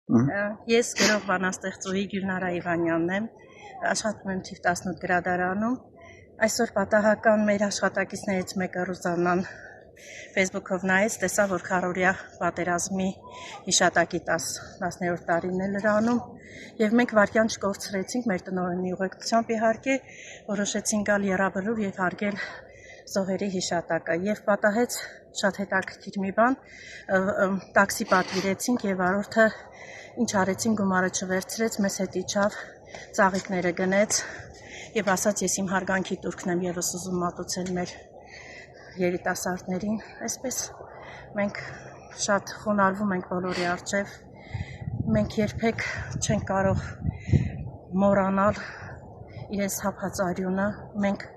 Ես գրող բանաստեղծուհի Գյուլնարա Իվանյանն եմ, աշխատում եմ թիվ 18 գրադարանում։ Այսօր պատահական մեր աշխատակիցներից մեկը Ռուզաննան Facebook-ով նայեց, տեսավ, որ քառօրյա պատերազմի հիշատակի 10-րդ տարին է լրանում, եւ մենք վարքյան չկորցրեցինք մեր տնօրենի ուղեկցությամբ իհարկե, որոշեցինք գալ Եռաբլուր եւ հարգել զոհերի հիշատակը եւ պատահեց շատ հետաքրքիր մի բան, տաքսի պատվիրեցինք եւ վարորդը ինչ արեցին, գումարը չվերցրեց, մեզ հետ իջավ, ծաղիկները գնեց եւ ասաց, ես իմ հարգանքի տուրքն եմ եւս ուզում մատուցել մեր երիտասարդներին, այսպես մենք շատ խոնարհվում ենք բոլորի առջև, մենք երբեք չենք կարող մոռանալ իրենց թափած արյունը, մենք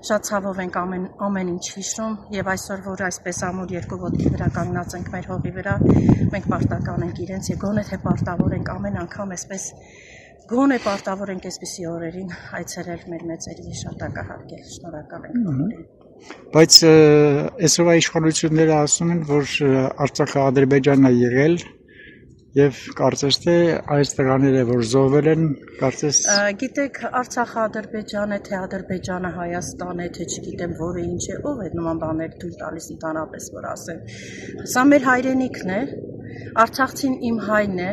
շատ ցավով ենք ամեն ինչ հիշում եւ այսօր, որ այսպես ամուր երկու ոտքի վրա կանգնած ենք մեր հողի վրա, մենք պարտական ենք իրենց եւ գոնե թե պարտավոր ենք ամեն անգամ այսպես գոնե պարտավոր ենք այսպիսի օրերին այցելել մեր մեծերի հիշատակը հարգել, շնորհակալ ենք բոլորին։ Բայց այսօրվա իշխանությունները ասում են, որ Արցախը Ադրբեջանն է եղել եւ կարծես թե այս տղաները, որ զոհվել են, կարծես գիտեք, Արցախը Ադրբեջան է, թե Ադրբեջանը Հայաստան է, թե չգիտեմ որը ինչ է, ով է նման բաներ թույլ տալիս ընդհանրապես որ ասեն։ Սա մեր հայրենիքն է, Արցախցին իմ հայն է,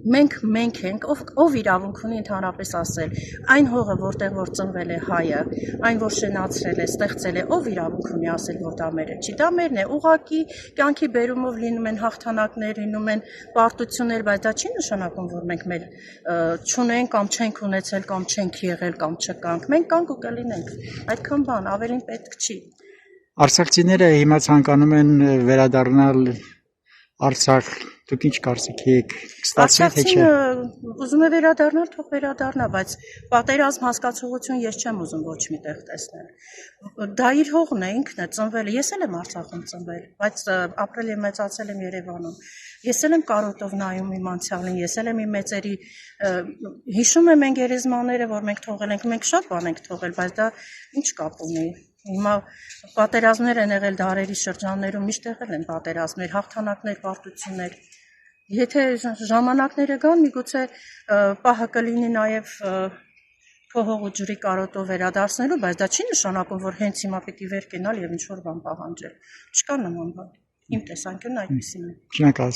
մենք ենք, ով իրավունք ունի ընդհանրապես ասել, այն հողը, որտեղ որ ծնվել է հայը, այն որ շենացրել է, ստեղծել է, ով իրավունք ունի ասել, որ դա մերը չի, դա մերն է, ուղղակի կյանքի բերումով լինում են հաղթանակներ, լինում են պարտություններ, բայց դա չի նշանակում, որ մենք մեր չունենք կամ չենք ունեցել կամ չենք եղել կամ չկանք, մենք կանք ու կլինենք, այդքան բան, ավելին պետք չի։ Արցախցիները հիմա ցանկանում են վերադառնալ Արցախ, դուք ինչ կարծիք եք, ստացվի թե չէ։ Ուզում է վերադառնալ, թող վերադառնա, բայց պատերազմ հասկացողություն ես չեմ ուզում ոչ միտեղ տեսնել։ Դա իր հողն է, ինքն է ծնվել, ես էլ եմ Արցախում ծնվել, բայց ապրել եմ մեծացել եմ Երևանում։ Ես էլ եմ կարոտով նայում իմ անցյալին, ես էլ եմ իմ մեծերի հիշում եմ այն գերեզմաները, որ մենք թողել ենք, մենք շատ բան ենք թողել, բայց դա ինչ կապ ունի։ Հիմա պատերազմներ են եղել դարերի շրջաններում, միշտ եղել են պատերազմներ, հաղթանակներ, պարտություններ։ Եթե ժամանակները գան, միգուցե պահը կլինի նաև փողող ու ջրի կարոտով վերադարձնելու, բայց դա չի նշանակում, որ հենց հիմա պիտի վեր կենալ եւ ինչ որ բան պահանջել։ Չկա նման բան։ Իմ տեսանկյունն այդպեսին է։ Շնորհակալություն։